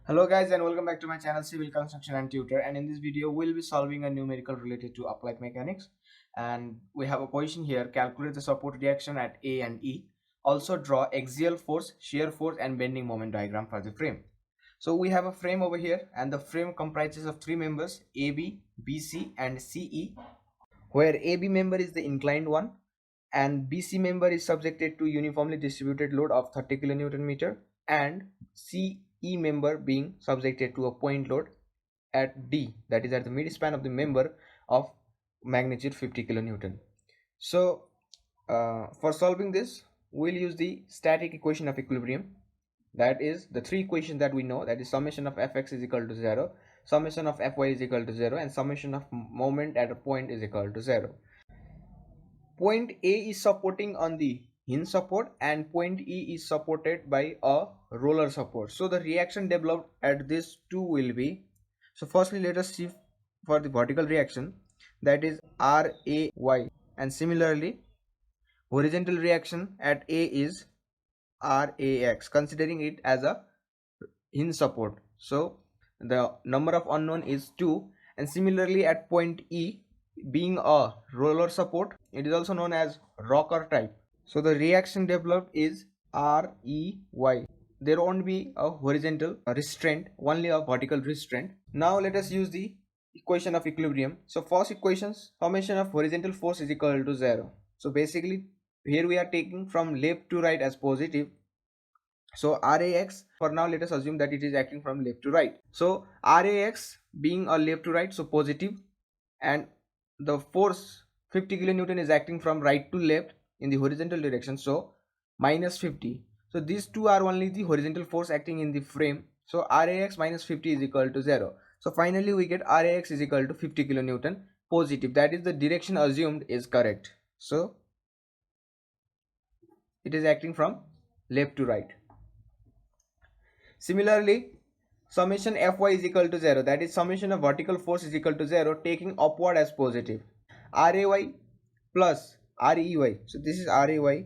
Hello guys and welcome back to my channel Civil Construction and Tutor, and in this video we'll be solving a numerical related to applied mechanics. And we have a position here: calculate the support reaction at A and E. Also draw axial force, shear force and bending moment diagram for the frame. So we have a frame over here, and the frame comprises of three members: AB, BC and CE, where AB member is the inclined one and BC member is subjected to uniformly distributed load of 30 kilonewton meter, and CE member being subjected to a point load at D, that is at the midspan of the member, of magnitude 50 kilonewton. So for solving this, we'll use the static equation of equilibrium. That is the three equations that we know, that is summation of fx is equal to 0, summation of fy is equal to 0 and summation of moment at a point is equal to 0. Point A is supporting on the hinge support and point E is supported by a roller support. So the reaction developed at these two will be, so firstly let us see for the vertical reaction, that is RAY, and similarly horizontal reaction at A is RAX, considering it as a hinge support. So the number of unknown is 2, and similarly at point E, being a roller support, it is also known as rocker type. So the reaction developed is REY. There won't be a horizontal restraint, only a vertical restraint. Now let us use the equation of equilibrium. So first equation, summation of horizontal force is equal to 0. So basically here we are taking from left to right as positive. So RAX, for now let us assume that it is acting from left to right. So RAX being a left to right, so positive, and the force 50 kilonewton is acting from right to left in the horizontal direction, so minus 50. So these two are only the horizontal force acting in the frame. So RAX minus 50 is equal to 0. So finally we get RAX is equal to 50 kilonewton positive, that is the direction assumed is correct. So it is acting from left to right. Similarly, summation Fy is equal to 0, that is summation of vertical force is equal to 0, taking upward as positive. Ray plus Rey, so this is Ray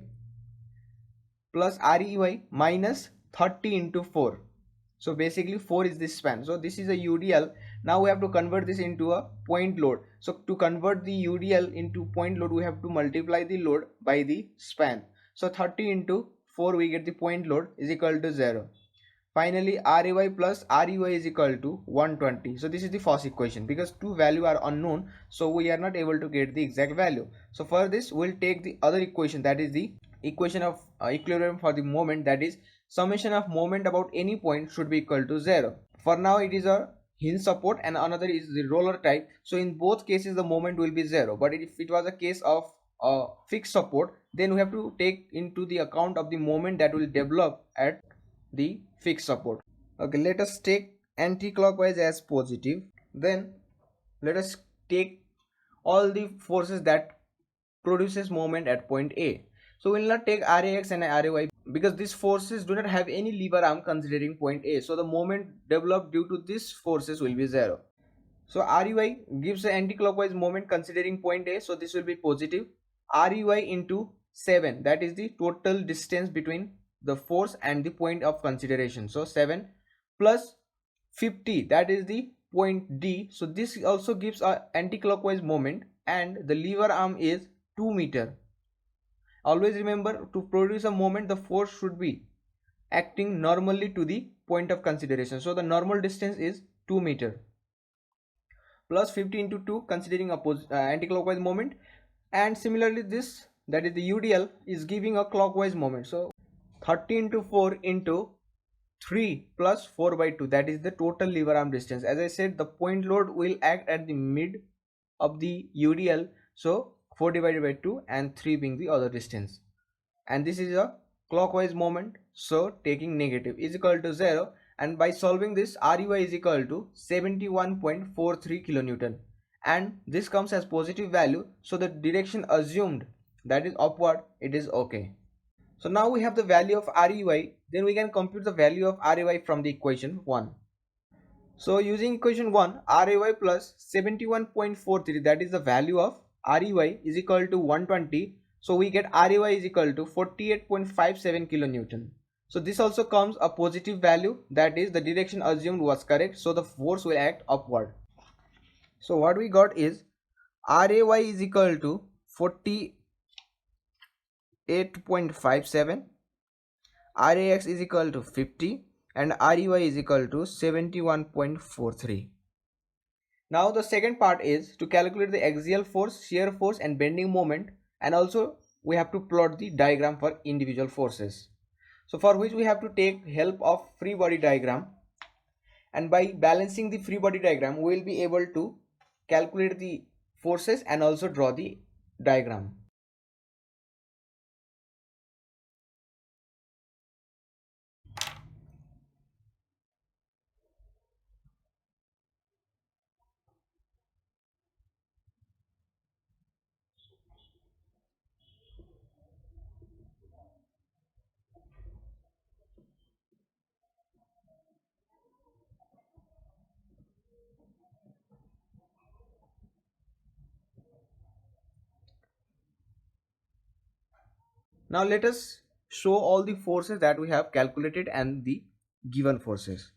plus Rey minus 30 into 4. So basically 4 is this span. So this is a UDL. Now we have to convert this into a point load. So to convert the UDL into point load, we have to multiply the load by the span. So 30 into 4, we get the point load is equal to 0. Finally, Ray plus Rey is equal to 120. So this is the first equation. Because two values are unknown, so we are not able to get the exact value. So for this, we'll take the other equation, that is the equation of equilibrium for the moment, that is summation of moment about any point should be equal to 0. For now it is a hinge support and another is the roller type. So in both cases the moment will be 0. But if it was a case of fixed support, then we have to take into the account of the moment that will develop at the fixed support. Okay, let us take anti-clockwise as positive. Then let us take all the forces that produces moment at point A. So we will not take RAX and RAY because these forces do not have any lever arm considering point A. So the moment developed due to these forces will be 0. So REY gives the anti-clockwise moment considering point A. So this will be positive. REY into 7, that is the total distance between the force and the point of consideration. So 7 plus 50, that is the point D. So this also gives a anti-clockwise moment and the lever arm is 2 meter. Always remember, to produce a moment the force should be acting normally to the point of consideration. So the normal distance is 2 meter plus 50 into 2 considering a anti-clockwise moment, and similarly this, that is the UDL, is giving a clockwise moment. So 30 into 4 into 3 plus 4 by 2, that is the total lever arm distance. As I said, the point load will act at the mid of the UDL, so 4 divided by 2 and 3 being the other distance, and this is a clockwise moment, so taking negative is equal to 0. And by solving this, REY is equal to 71.43 kilonewton, and this comes as positive value, so the direction assumed, that is upward, it is okay. So now we have the value of REY, then we can compute the value of REY from the equation 1. So using equation 1, REY plus 71.43, that is the value of REY, is equal to 120. So we get REY is equal to 48.57 kilonewton. So this also comes a positive value, that is the direction assumed was correct, so the force will act upward. So what we got is RAY is equal to 48.57, RAX is equal to 50, and REY is equal to 71.43. Now the second part is to calculate the axial force, shear force and bending moment, and also we have to plot the diagram for individual forces. So for which we have to take help of free body diagram, and by balancing the free body diagram we will be able to calculate the forces and also draw the diagram. Now let us show all the forces that we have calculated and the given forces.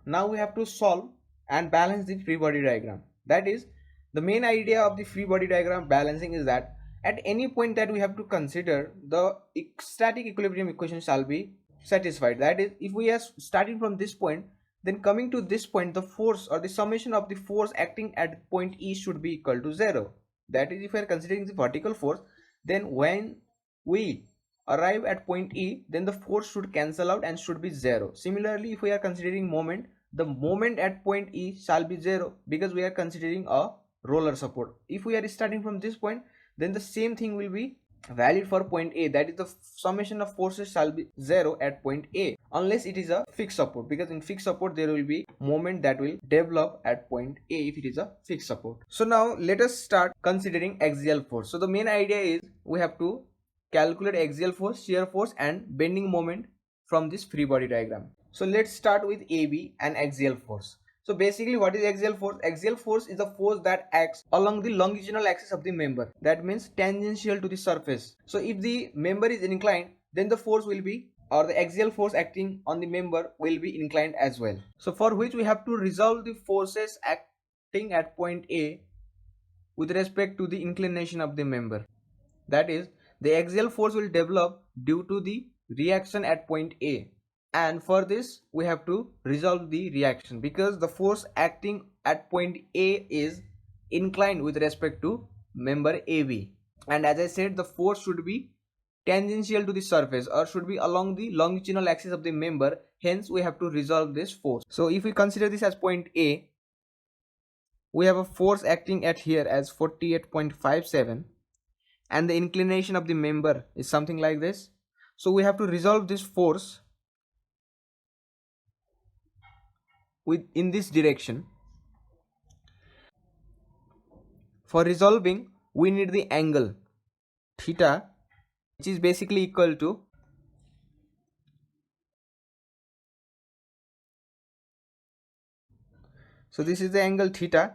Now we have to solve and balance the free body diagram. That is, the main idea of the free body diagram balancing is that at any point that we have to consider, the static equilibrium equation shall be satisfied. That is, if we are starting from this point, then coming to this point, the force or the summation of the force acting at point E should be equal to 0. That is, if we are considering the vertical force, then when we arrive at point E, then the force should cancel out and should be 0. Similarly, if we are considering moment, the moment at point E shall be 0 because we are considering a roller support. If we are starting from this point, then the same thing will be valid for point A, that is the summation of forces shall be 0 at point A unless it is a fixed support, because in fixed support there will be moment that will develop at point A if it is a fixed support. So now let us start considering axial force. So the main idea is we have to calculate axial force, shear force and bending moment from this free body diagram. So let's start with AB and axial force. So basically, what is axial force? Axial force is a force that acts along the longitudinal axis of the member. That means tangential to the surface. So if the member is inclined, then the force will be, or the axial force acting on the member will be inclined as well. So for which we have to resolve the forces acting at point A with respect to the inclination of the member. That is, the axial force will develop due to the reaction at point A, and for this we have to resolve the reaction because the force acting at point A is inclined with respect to member AB, and as I said, the force should be tangential to the surface or should be along the longitudinal axis of the member, hence we have to resolve this force. So if we consider this as point A, we have a force acting at here as 48.57 and the inclination of the member is something like this. So we have to resolve this force in this direction. For resolving, we need the angle theta, which is basically equal to so this is the angle theta,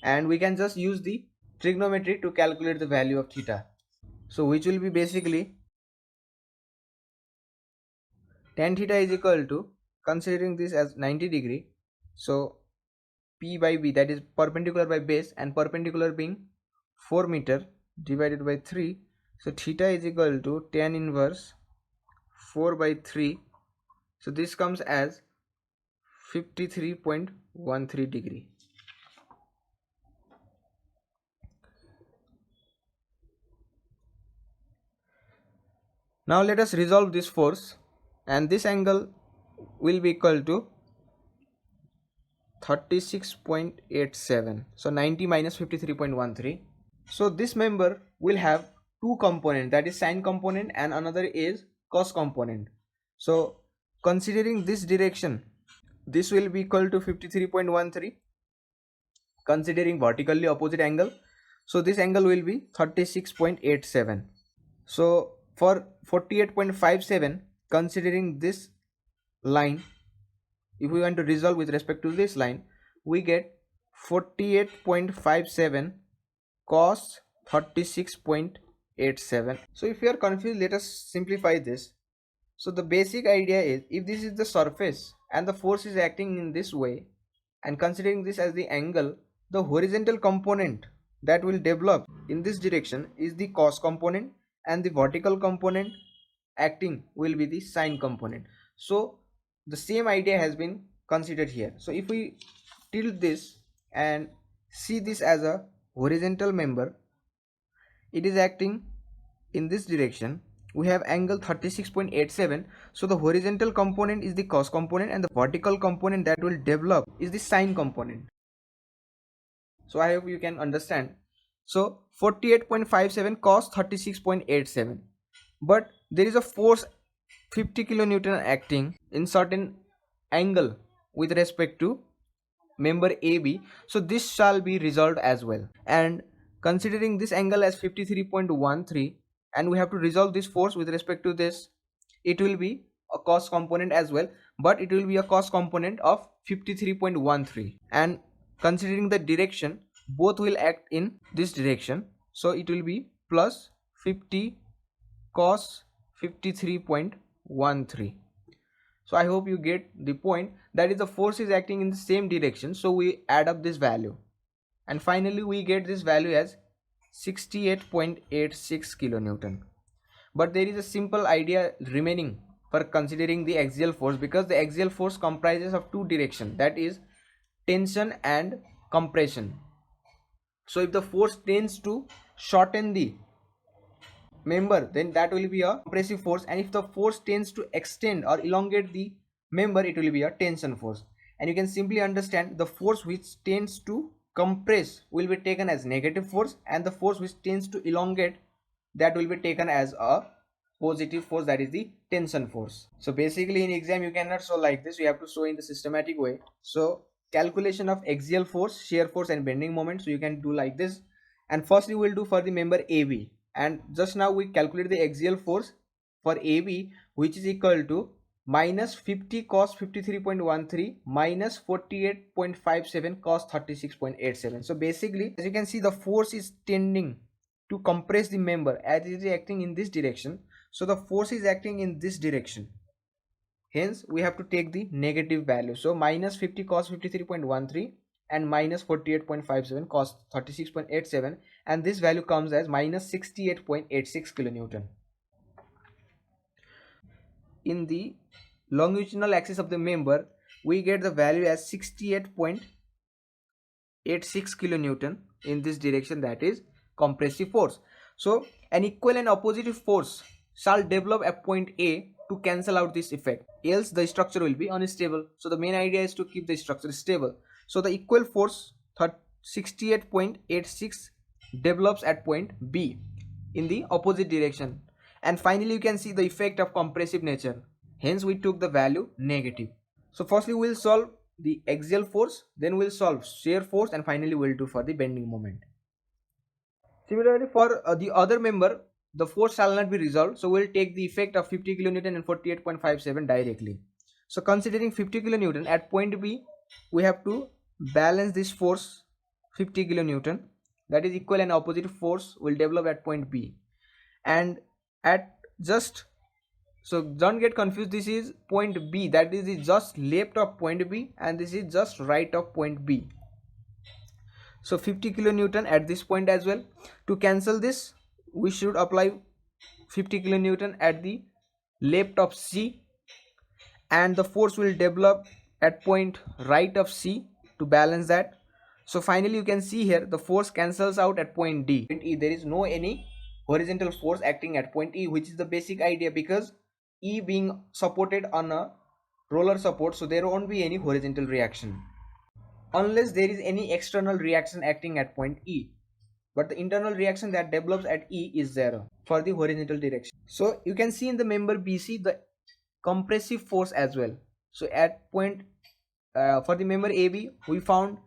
and we can just use the trigonometry to calculate the value of theta. So which will be basically tan theta is equal to, considering this as 90 degree, so P by B, that is perpendicular by base and perpendicular being 4 meter divided by 3, so theta is equal to tan inverse 4 by 3, so this comes as 53.13 degree. Now let us resolve this force, and this angle will be equal to 36.87, so 90 minus 53.13, So this member will have two components, that is sine component and another is cos component. So considering this direction, this will be equal to 53.13. Considering vertically opposite angle, so this angle will be 36.87. So for 48.57, considering this line, if we want to resolve with respect to this line, we get 48.57 cos 36.87. So if you are confused, let us simplify this. So the basic idea is, if this is the surface and the force is acting in this way, and considering this as the angle, the horizontal component that will develop in this direction is the cos component, and the vertical component acting will be the sine component. So the same idea has been considered here. So if we tilt this and see this as a horizontal member, it is acting in this direction. We have angle 36.87. So the horizontal component is the cos component and the vertical component that will develop is the sine component. So I hope you can understand. So 48.57 cos 36.87, but there is a force 50 kilonewton acting in certain angle with respect to member AB, so this shall be resolved as well. And considering this angle as 53.13, and we have to resolve this force with respect to this, it will be a cos component as well, but it will be a cos component of 53.13. And considering the direction, both will act in this direction, so it will be plus 50 cos 53.13. So I hope you get the point, that is the force is acting in the same direction, so we add up this value and finally we get this value as 68.86 kilonewton. But there is a simple idea remaining for considering the axial force, because the axial force comprises of two directions, that is tension and compression. So if the force tends to shorten the member, then that will be a compressive force, and if the force tends to extend or elongate the member, it will be a tension force. And you can simply understand, the force which tends to compress will be taken as negative force, and the force which tends to elongate, that will be taken as a positive force, that is the tension force. So basically in exam you cannot show like this, you have to show in the systematic way. So calculation of axial force, shear force and bending moment, so you can do like this. And firstly we will do for the member AB, and just now we calculate the axial force for AB, which is equal to minus 50 cos 53.13 minus 48.57 cos 36.87. So basically, as you can see, the force is tending to compress the member as it is acting in this direction, so the force is acting in this direction, hence we have to take the negative value. So minus 50 cos 53.13 and minus 48.57 cos 36.87, and this value comes as minus 68.86 kilonewton. In the longitudinal axis of the member, we get the value as 68.86 kilonewton in this direction, that is compressive force. So an equal and opposite force shall develop at point A to cancel out this effect, else the structure will be unstable. So the main idea is to keep the structure stable. So the equal force 68.86 develops at point B in the opposite direction, and finally you can see the effect of compressive nature, hence we took the value negative. So firstly we will solve the axial force, then we will solve shear force, and finally we will do for the bending moment. Similarly for the other member, the force shall not be resolved, so we will take the effect of 50 kilonewton and 48.57 directly. So considering 50 kilonewton at point B, we have to balance this force 50 kilonewton, that is equal and opposite force will develop at point B. And at just, so don't get confused, this is point B, that is just left of point B, and this is just right of point B. So 50 kilonewton at this point as well. To cancel this, we should apply 50 kilonewton at the left of C, and the force will develop at point right of C to balance that. So finally you can see here the force cancels out at point D. Point E, there is no any horizontal force acting at point E, which is the basic idea, because E being supported on a roller support, so there won't be any horizontal reaction unless there is any external reaction acting at point E. but the internal reaction that develops at E is 0 for the horizontal direction. So you can see in the member BC the compressive force as well. So at point for the member AB we found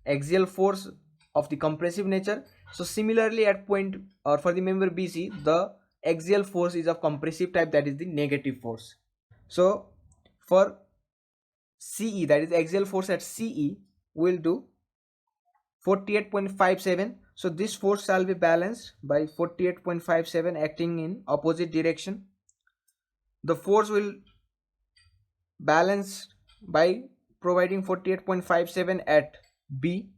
axial force of the compressive nature. So similarly at point or for the member BC the axial force is of compressive type, that is the negative force. So for CE, that is axial force at CE, will do 48.57. So this force shall be balanced by 48.57 acting in opposite direction. The force will balance by providing 48.57 at B,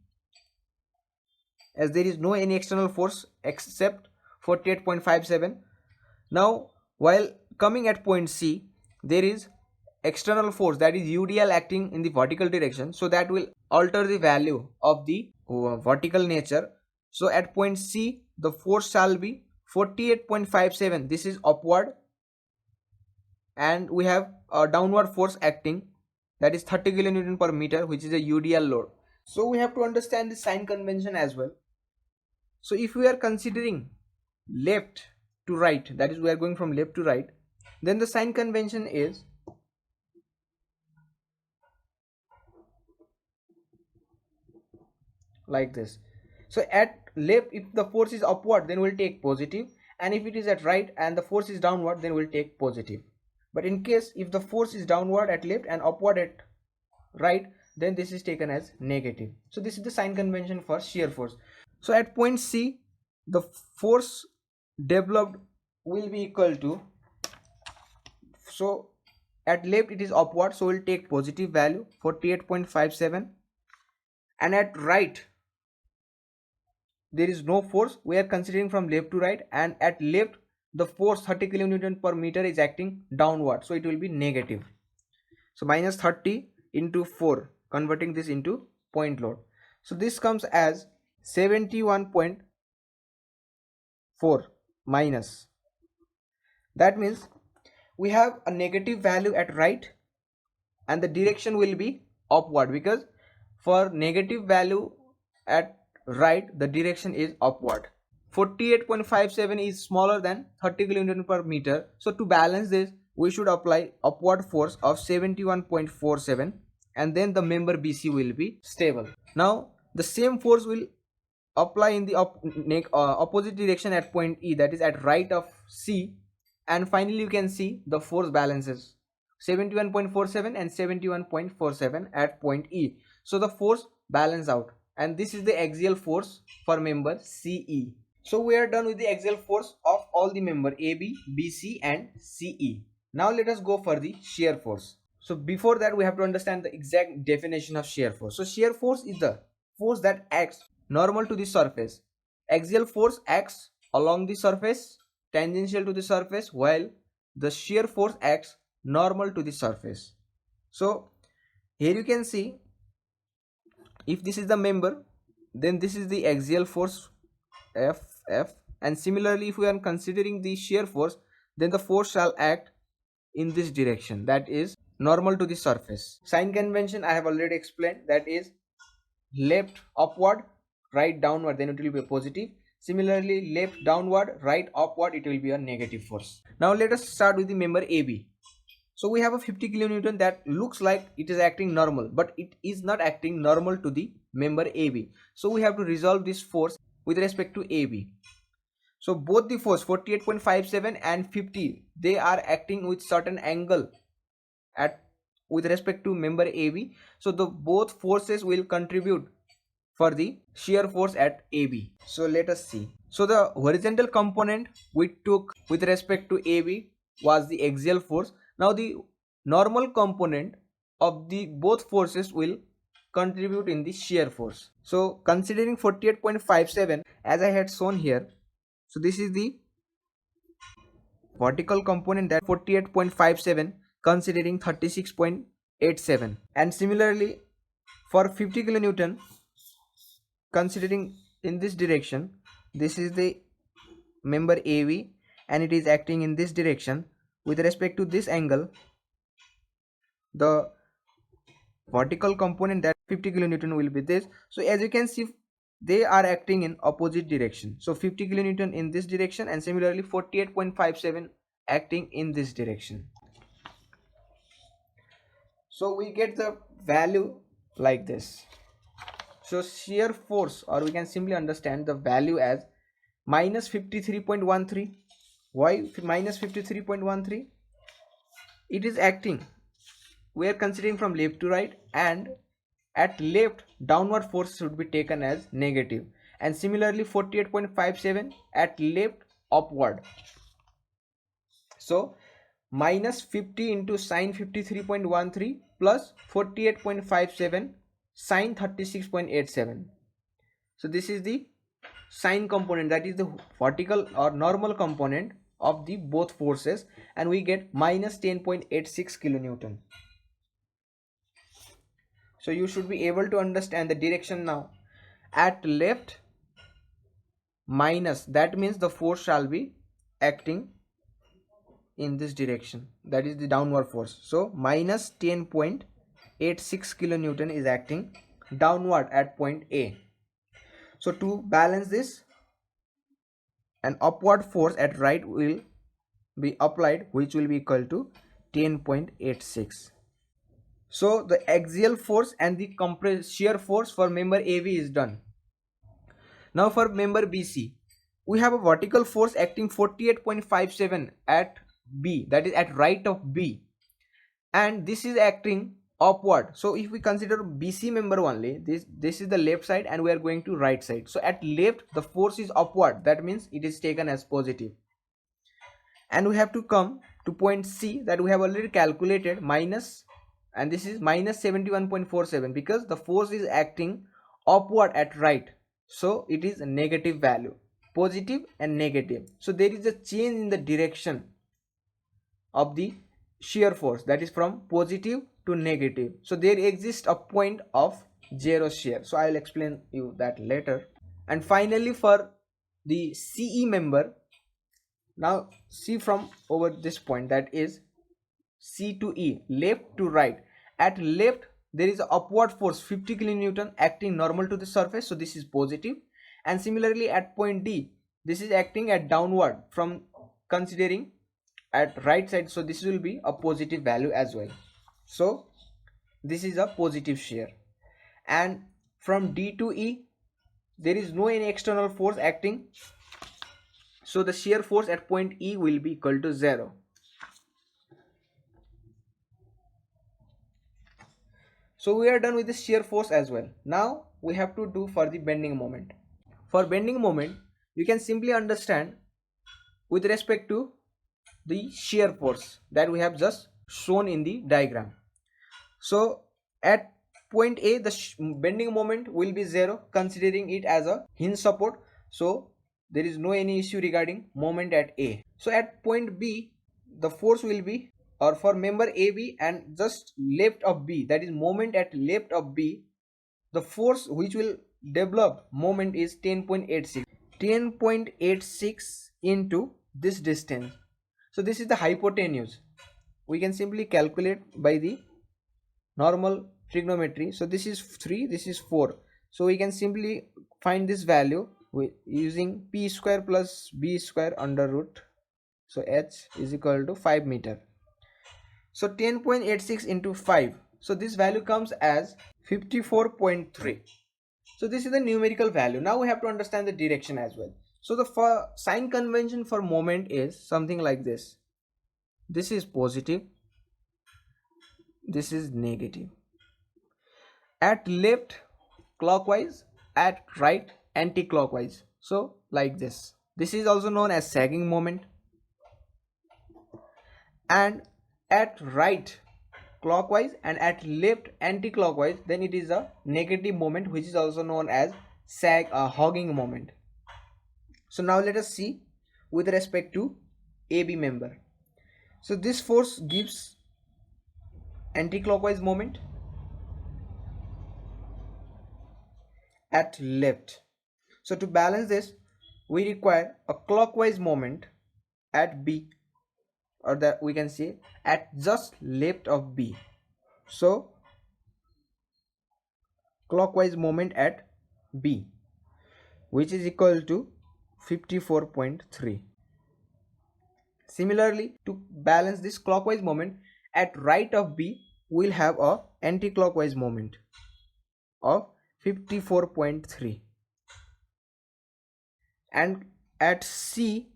as there is no any external force except 48.57. Now while coming at point C, there is external force, that is UDL, acting in the vertical direction, so that will alter the value of the vertical nature. So at point C the force shall be 48.57, this is upward, and we have a downward force acting, that is 30 kN per meter, which is a UDL load. So we have to understand the sign convention as well. So if we are considering left to right, that is we are going from left to right, then the sign convention is like this. So at left, if the force is upward, then we'll take positive, and if it is at right and the force is downward, then we'll take positive. But in case if the force is downward at left and upward at right, then this is taken as negative. So this is the sign convention for shear force. So at point C the force developed will be equal to, so at left it is upward, so we'll take positive value 48.57, and at right there is no force, we are considering from left to right, and at left the force 30 kN per meter is acting downward, so it will be negative. So minus 30 into 4, converting this into point load, so this comes as 71.4 minus, that means we have a negative value at right and the direction will be upward, because for negative value at right the direction is upward. 48.57 is smaller than 30 kN per meter, so to balance this we should apply upward force of 71.47, and then the member BC will be stable. Now the same force will apply in the opposite direction at point E, that is at right of C, and finally you can see the force balances 71.47 and 71.47 at point E. So the force balance out, and this is the axial force for member CE. So we are done with the axial force of all the member AB, BC and CE. Now let us go for the shear force. So before that we have to understand the exact definition of shear force. So shear force is the force that acts normal to the surface. Axial force acts along the surface, tangential to the surface, while the shear force acts normal to the surface. So here you can see, if this is the member, then this is the axial force F, and similarly if we are considering the shear force, then the force shall act in this direction, that is normal to the surface. Sign convention I have already explained, that is left upward, right downward, then it will be a positive. Similarly left downward, right upward, it will be a negative force. Now let us start with the member AB. So we have a 50 kN that looks like it is acting normal, but it is not acting normal to the member AB. So we have to resolve this force with respect to AB. So both the force 48.57 and 50, they are acting with certain angle at with respect to member AB. So the both forces will contribute for the shear force at AB. So let us see. So the horizontal component we took with respect to AB was the axial force. Now the normal component of the both forces will contribute in the shear force. So considering 48.57 as I had shown here, so this is the vertical component, that 48.57 considering 36.87, and similarly for 50 kilonewton considering in this direction, this is the member AV and it is acting in this direction. With respect to this angle, the vertical component, that 50 kilonewton will be this. So as you can see they are acting in opposite direction. So 50 kilonewton in this direction, and similarly 48.57 acting in this direction. So we get the value like this. So shear force, or we can simply understand the value as minus 53.13. Why minus 53.13? It is acting, we are considering from left to right, and at left downward force should be taken as negative, and similarly 48.57 at left upward. So minus 50 into sine 53.13 plus 48.57 sine 36.87. so this is the sine component, that is the vertical or normal component of the both forces, and we get minus 10.86 kilonewton. So you should be able to understand the direction now. At left minus, that means the force shall be acting in this direction, that is the downward force. So minus 10.86 kilonewton is acting downward at point A. So to balance this, an upward force at right will be applied, which will be equal to 10.86. So the axial force and the shear force for member AB is done. Now for member BC, we have a vertical force acting 48.57 at B, that is at right of B, and this is acting upward. So if we consider BC member only, this is the left side and we are going to right side. So at left the force is upward, that means it is taken as positive. And we have to come to point C, that we have already calculated minus, and this is minus 71.47 because the force is acting upward at right. So it is a negative value, positive and negative. So there is a change in the direction of the shear force, that is from positive to negative. So there exists a point of zero shear. So I will explain you that later. And finally for the CE member, now see from over this point, that is C to E, left to right. At left there is a upward force 50 kilonewton acting normal to the surface, so this is positive. And similarly at point D, this is acting at downward from considering at right side, so this will be a positive value as well. So this is a positive shear. And from D to E there is no any external force acting, so the shear force at point E will be equal to 0. So we are done with the shear force as well. Now we have to do for the bending moment. For bending moment, you can simply understand with respect to the shear force that we have just shown in the diagram. So at point A, the bending moment will be 0, considering it as a hinge support. So there is no any issue regarding moment at A. So at point B, the force will be, or for member AB and just left of B, that is moment at left of B, the force which will develop moment is 10.86. 10.86 into this distance. So this is the hypotenuse. We can simply calculate by the normal trigonometry. So this is 3, this is 4. So we can simply find this value using p square plus b square under root. So h is equal to 5 meter. So 10.86 into 5. So this value comes as 54.3. So this is the numerical value. Now we have to understand the direction as well. So the sign convention for moment is something like this. This is positive, this is negative. At left clockwise, at right anti-clockwise. So like this. This is also known as sagging moment. And at right clockwise and at left anti-clockwise, then it is a negative moment, which is also known as hogging moment. So now let us see with respect to AB member. So this force gives anti-clockwise moment at left. So to balance this, we require a clockwise moment at B, or that we can say at just left of B. So clockwise moment at B. which is equal to 54.3. Similarly, to balance this clockwise moment, at right of B we'll have a anti-clockwise moment of 54.3, and at C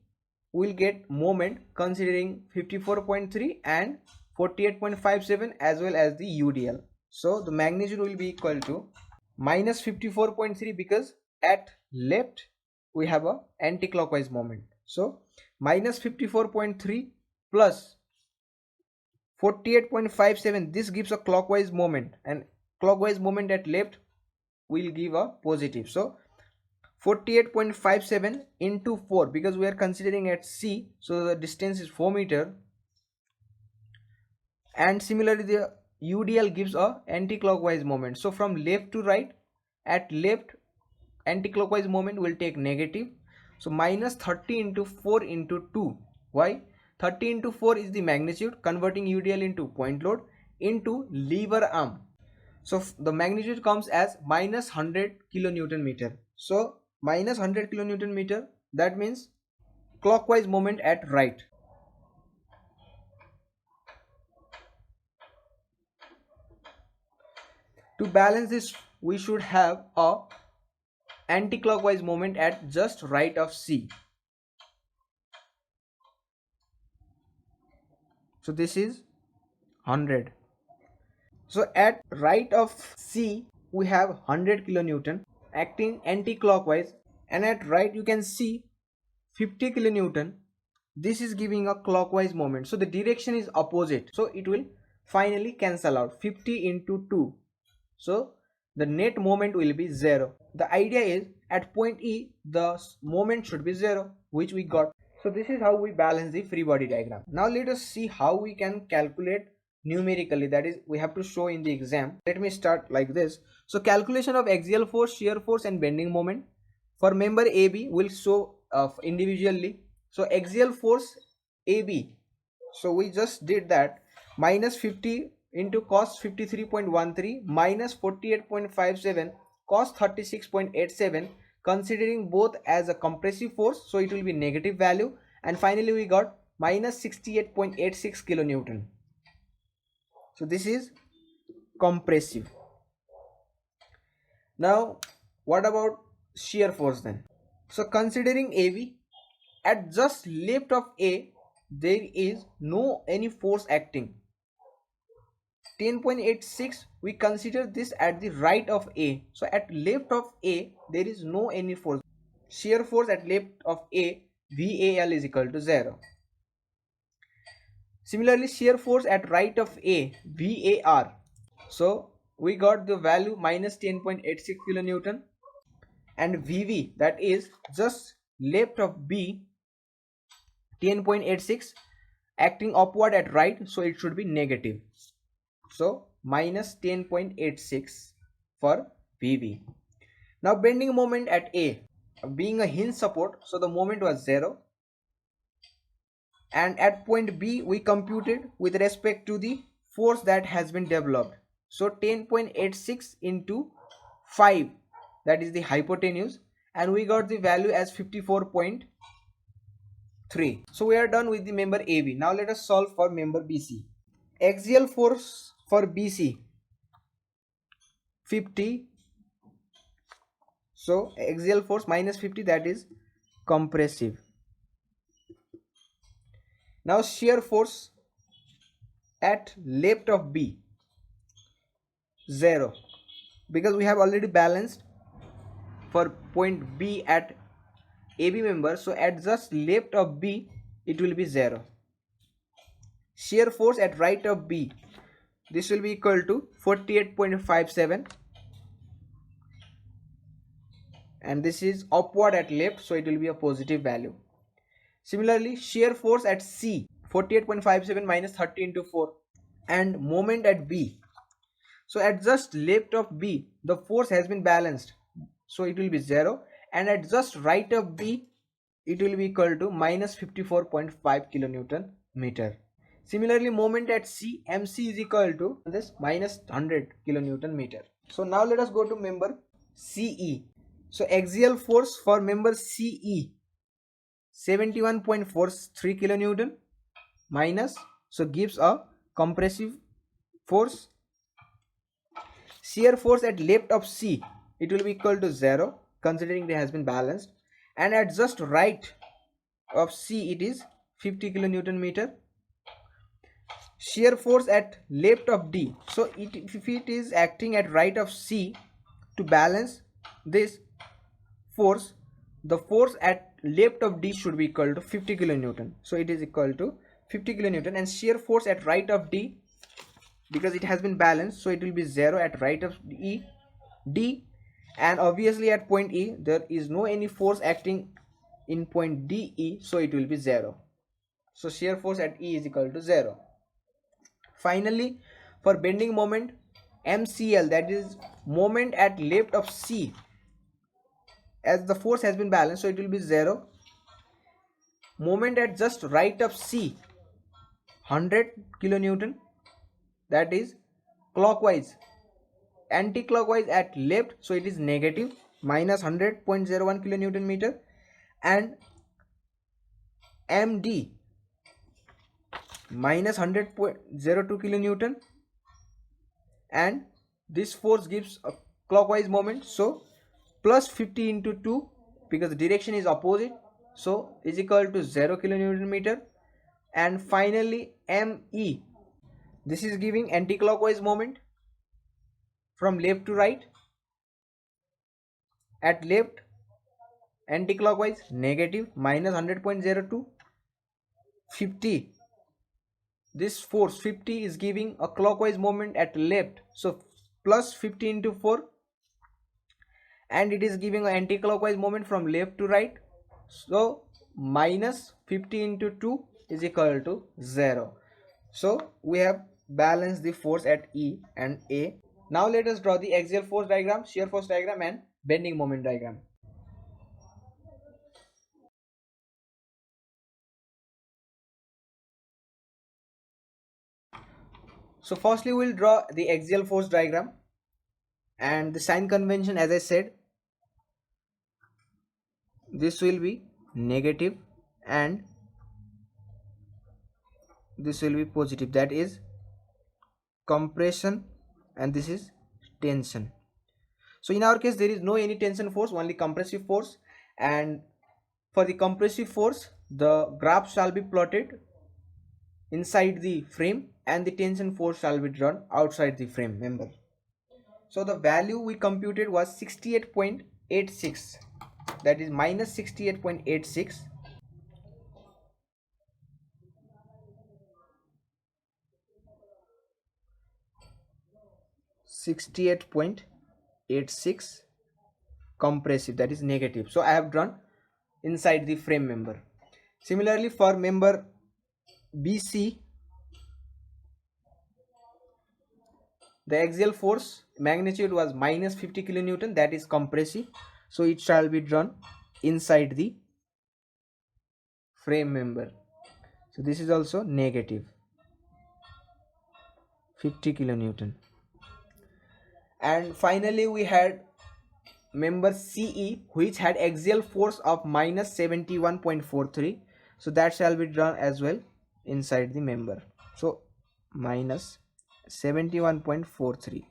we'll get moment considering 54.3 and 48.57 as well as the UDL. So the magnitude will be equal to minus 54.3 because at left we have a anti-clockwise moment. So minus 54.3 plus 48.57, this gives a clockwise moment, and clockwise moment at left will give a positive. So 48.57 into 4, because we are considering at C, so the distance is 4 meter, and similarly the UDL gives a anti-clockwise moment. So from left to right, at left anti-clockwise moment will take negative, so minus 30 into 4 into 2. Why? 30 into 4 is the magnitude, converting UDL into point load into lever arm. So the magnitude comes as minus 100 kilonewton meter. So minus 100 kilonewton meter, that means clockwise moment at right. To balance this, we should have a anti-clockwise moment at just right of C. So this is 100. So at right of C we have 100 kilonewton acting anti-clockwise, and at right you can see 50 kilonewton. This is giving a clockwise moment, so the direction is opposite, so it will finally cancel out 50 into 2, so the net moment will be 0. The idea is at point E the moment should be 0, which we got. So this is how we balance the free body diagram. Now let us see how we can calculate numerically, that is we have to show in the exam. Let me start like this. So calculation of axial force, shear force and bending moment for member AB will show individually. So axial force AB, so we just did that, minus 50 into cos 53.13 minus 48.57 cos 36.87, considering both as a compressive force, so it will be negative value, and finally we got minus 68.86 kilonewton. So this is compressive. Now what about shear force then? So considering AB, at just left of A there is no any force acting. 10.86, we consider this at the right of A, so at left of A there is no any force. Shear force at left of A, VAL is equal to 0. Similarly shear force at right of A, VAR, so we got the value minus 10.86 kilonewton, and VV, that is just left of B, 10.86, acting upward at right, so it should be negative, so minus 10.86 for VV. Now bending moment at A, being a hinge support, so the moment was 0, and at point B we computed with respect to the force that has been developed, so 10.86 into 5, that is the hypotenuse, and we got the value as 54.3. So we are done with the member AB. Now let us solve for member BC. Axial force for BC 50, so axial force minus 50, that is compressive. Now shear force at left of B, 0, because we have already balanced for point B at AB member, so at just left of B it will be 0. Shear force at right of B, this will be equal to 48.57, and this is upward at left, so it will be a positive value. Similarly shear force at C, 48.57 minus 30 into 4, and moment at B, so at just left of B the force has been balanced, so it will be 0, and at just right of B it will be equal to minus 54.5 kilonewton meter. Similarly moment at C, MC is equal to this minus 100 kilonewton meter. So now let us go to member CE. So axial force for member CE 71.43 kilonewton minus, so gives a compressive force. Shear force at left of C, it will be equal to 0 considering it has been balanced, and at just right of C it is 50 kilonewton meter. Shear force at left of D, so if it is acting at right of C to balance this force, the force at left of D should be equal to 50 kilonewton, so it is equal to 50 kilonewton. And shear force at right of D, because it has been balanced, so it will be 0 at right of D, and obviously at point E there is no any force acting in point DE, so it will be 0. So shear force at E is equal to 0. Finally, for bending moment MCL, that is moment at left of C, as the force has been balanced, so it will be 0. Moment at just right of C 100 kilonewton, that is clockwise. Anti-clockwise at left, so it is negative minus 100.01 kilonewton meter. And MD minus 100.02 kilonewton, and this force gives a clockwise moment, so plus 50 into 2, because the direction is opposite, so is equal to 0 kilonewton meter. And finally ME, this is giving anti-clockwise moment from left to right. At left, anti-clockwise negative minus 100.02, 50, this force 50 is giving a clockwise moment at left, so plus 50 into 4, and it is giving an anti-clockwise moment from left to right, so minus 50 into 2 is equal to 0. So we have balanced the force at E and A. Now let us draw the axial force diagram, shear force diagram, and bending moment diagram. So firstly we will draw the axial force diagram, and the sign convention, as I said, this will be negative and this will be positive, that is compression and this is tension. So in our case there is no any tension force, only compressive force, and for the compressive force the graph shall be plotted inside the frame and the tension force shall be drawn outside the frame member. So the value we computed was 68.86, that is minus 68.86. .86 compressive, that is negative, so I have drawn inside the frame member. Similarly for member BC, the axial force magnitude was minus 50 kilonewton, that is compressive, so it shall be drawn inside the frame member. So this is also negative 50 kilonewton. And finally we had member CE, which had axial force of minus 71.43, so that shall be drawn as well inside the member, so minus 71.43.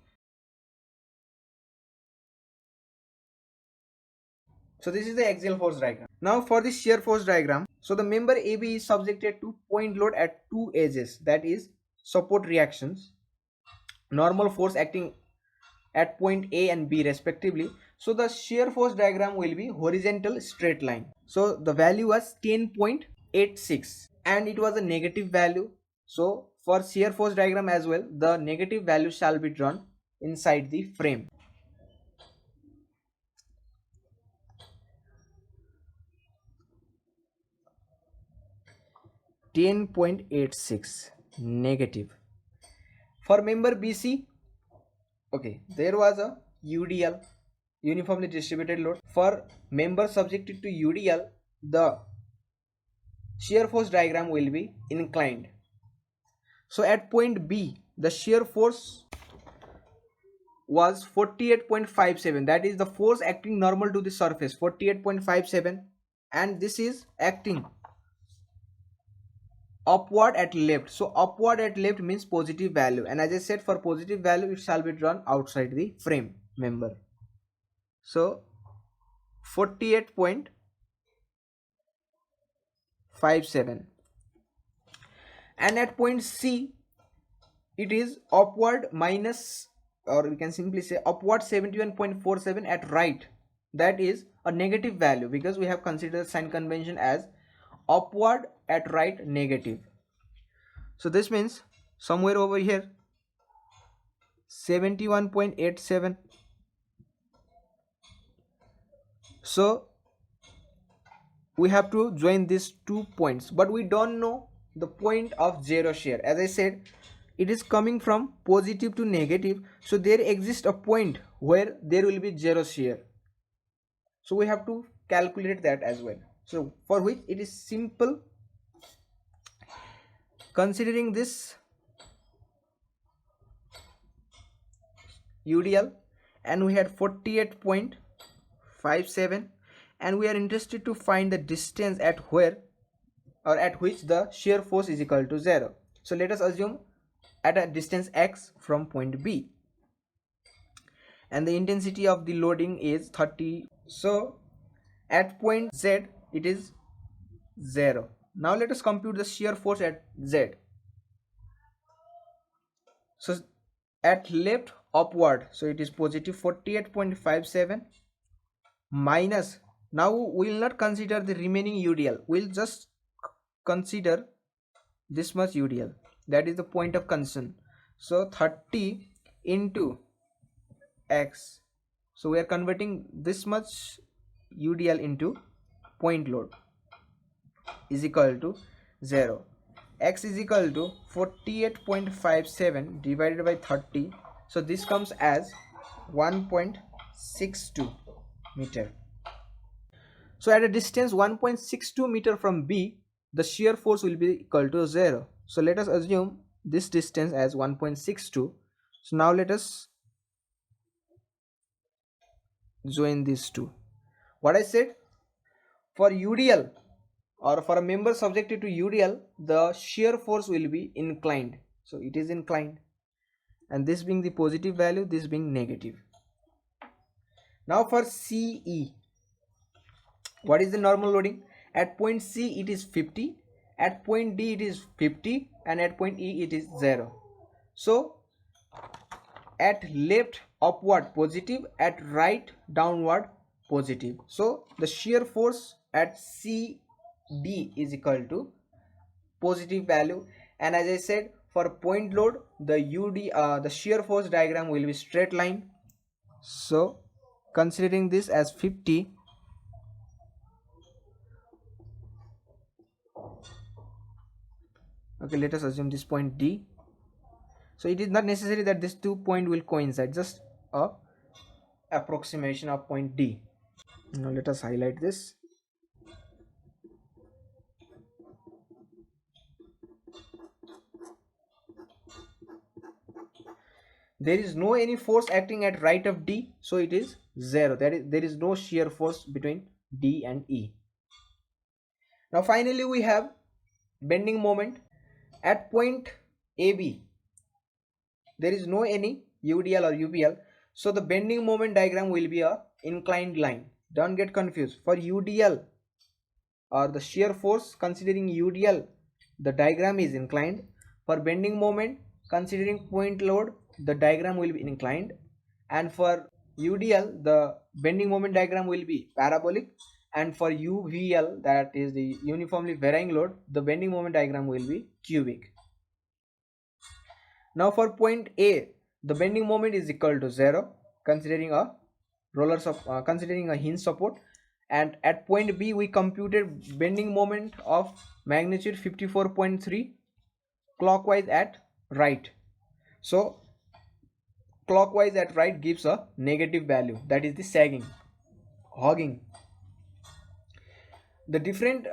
So this is the axial force diagram. Now for the shear force diagram, so the member AB is subjected to point load at two edges, that is support reactions, normal force acting at point A and B respectively. So the shear force diagram will be horizontal straight line. So the value was 10.86 and it was a negative value. So for shear force diagram as well, the negative value shall be drawn inside the frame. .86 negative. For member BC, okay, there was a UDL, uniformly distributed load. For member subjected to UDL, the shear force diagram will be inclined. So at point B, the shear force was 48.57, that is the force acting normal to the surface, 48.57, and this is acting upward at left. So upward at left means positive value, and as I said, for positive value it shall be drawn outside the frame member. So 48.57, and at point C it is upward minus, or we can simply say upward 71.47 at right, that is a negative value because we have considered sign convention as upward at right negative. So this means somewhere over here 71.87. So we have to join these 2 points, but we don't know the point of zero shear. As I said, it is coming from positive to negative, so there exists a point where there will be zero shear, so we have to calculate that as well. So for which it is simple, considering this UDL, and we had 48.57, and we are interested to find the distance at where or at which the shear force is equal to 0. So let us assume at a distance x from point B, and the intensity of the loading is 30. So at point Z it is 0. Now let us compute the shear force at Z. So at left upward, so it is positive 48.57 minus, now we will not consider the remaining UDL, we will just consider this much UDL, that is the point of concern. So 30 into x, so we are converting this much UDL into point load, is equal to 0. X is equal to 48.57 divided by 30, so this comes as 1.62 meter. So at a distance 1.62 meter from B, the shear force will be equal to 0. So let us assume this distance as 1.62. So now let us join these two. What I said, for UDL or for a member subjected to UDL, the shear force will be inclined. So it is inclined, and this being the positive value, this being negative. Now for CE, what is the normal loading? At point C it is 50, at point D it is 50, and at point E it is 0. So at left upward positive, at right downward positive. So the shear force at CD is equal to positive value, and as I said, for point load the shear force diagram will be straight line. So considering this as 50, okay, let us assume this point D. So it is not necessary that these 2 points will coincide, just a approximation of point D. Now let us highlight this. There is no any force acting at right of D, so it is 0. There is no shear force between D and E. Now finally we have bending moment at point AB. There is no any UDL or UPL, so the bending moment diagram will be a inclined line. Don't get confused. For UDL or the shear force, considering UDL, the diagram is inclined. For bending moment, considering point load, the diagram will be inclined, and for UDL the bending moment diagram will be parabolic, and for UVL, that is the uniformly varying load, the bending moment diagram will be cubic. Now for point A, the bending moment is equal to 0 considering a considering a hinge support, and at point B we computed bending moment of magnitude 54.3 clockwise at right. So clockwise at right gives a negative value, that is the sagging, hogging. The different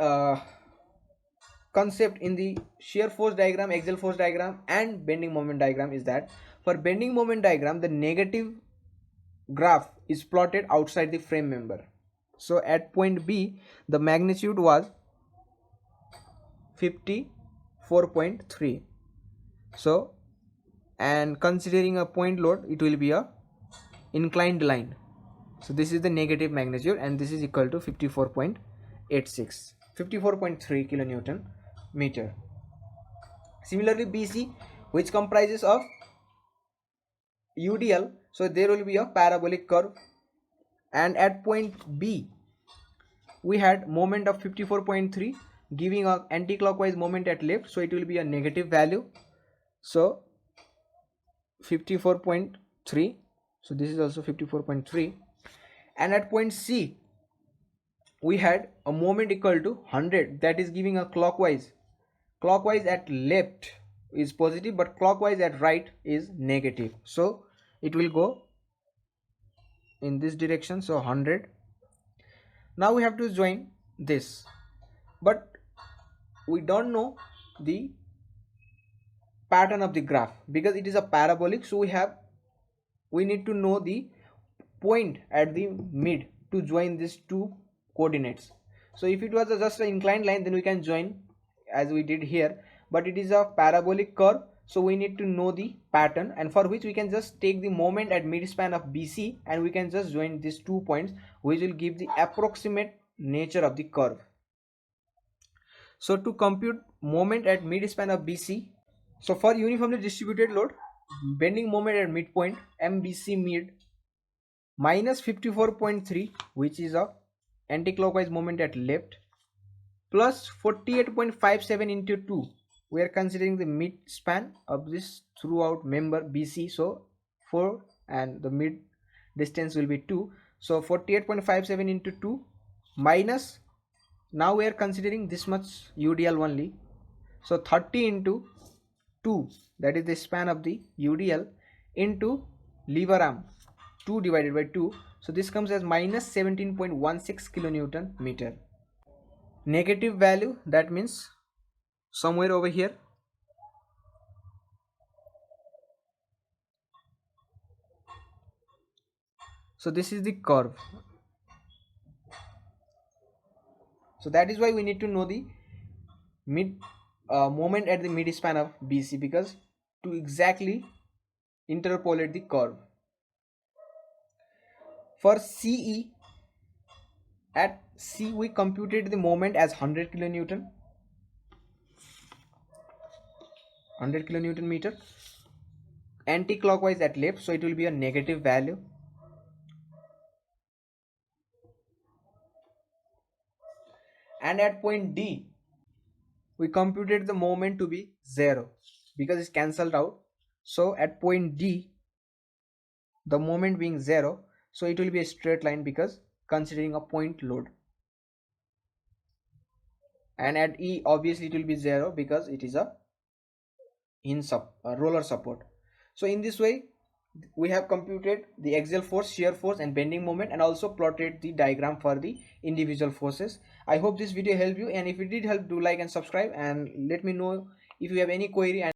concept in the shear force diagram, axial force diagram, and bending moment diagram is that for bending moment diagram, the negative graph is plotted outside the frame member. So at point B, the magnitude was 54.3. So, and considering a point load, it will be a inclined line. So this is the negative magnitude, and this is equal to 54.86, 54.3 kilonewton meter. Similarly, BC, which comprises of UDL, so there will be a parabolic curve, and at point B we had moment of 54.3 giving a anti-clockwise moment at left, so it will be a negative value. So 54.3, so this is also 54.3. And at point C we had a moment equal to 100, that is giving a clockwise at left is positive, but clockwise at right is negative, so it will go in this direction. So 100. Now we have to join this, but we don't know the pattern of the graph because it is a parabolic, so we need to know the point at the mid to join these two coordinates. So if it was just an inclined line, then we can join as we did here, but it is a parabolic curve, so we need to know the pattern, and for which we can just take the moment at midspan of BC and we can just join these 2 points, which will give the approximate nature of the curve. So to compute moment at midspan of BC, so for uniformly distributed load, bending moment at midpoint MBC mid minus 54.3, which is a anti-clockwise moment at left, plus 48.57 into 2, we are considering the mid span of this throughout member BC, so 4 and the mid distance will be 2, so 48.57 into 2 minus, now we are considering this much UDL only, so 30 into 2, that is the span of the UDL, into lever arm 2 divided by 2, so this comes as minus 17.16 kilonewton meter. Negative value, that means somewhere over here. So this is the curve, so that is why we need to know the mid moment at the mid span of BC, because to exactly interpolate the curve. For CE, at C we computed the moment as 100 kilonewton meter, anti-clockwise at left, so it will be a negative value. And at point D we computed the moment to be 0 because it's cancelled out, so at point D the moment being 0, so it will be a straight line because considering a point load. And at E obviously it will be 0 because it is a roller support. So in this way we have computed the axial force, shear force and bending moment, and also plotted the diagram for the individual forces. I hope this video helped you, and if it did help, do like and subscribe, and let me know if you have any query. And